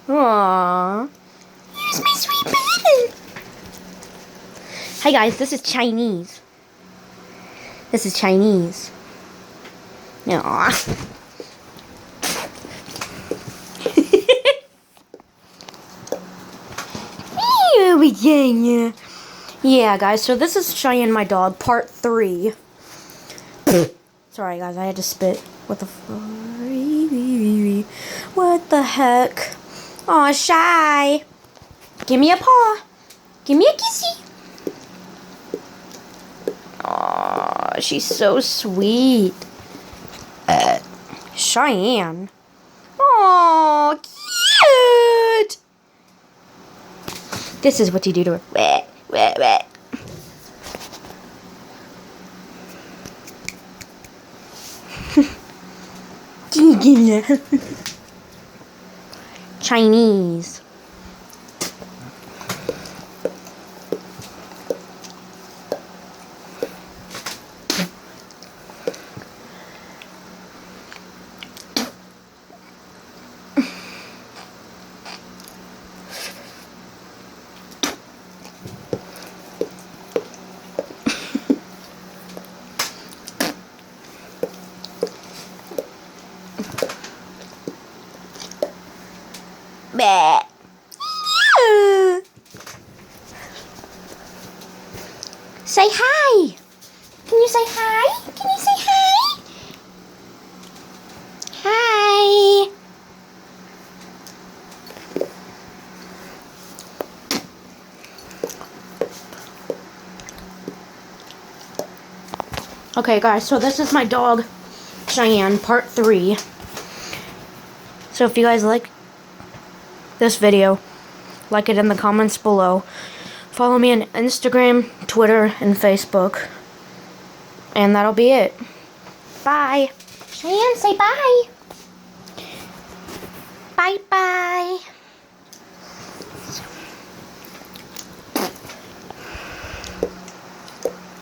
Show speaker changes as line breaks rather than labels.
Aww. Here's my sweet baby. Hi guys, this is Chinese. This is Chinese. Aww. Yeah, guys, so this is Cheyanne, my dog, part 3. Sorry, guys, I had to spit. What the heck? Aw, Shy. Give me a paw. Give me a kissy. Aw, she's so sweet. Cheyanne. Aw, cute. This is what you do to her. Wet, wet, wet. Chinese. Bleh. Say hi. Can you say hi? Can you say hi? Hi. Okay, guys, so this is my dog, Cheyanne, part 3. So if you guys like this video, like it in the comments below. Follow me on Instagram, Twitter, and Facebook. And that'll be it. Bye. Cheyanne, say bye. Bye-bye.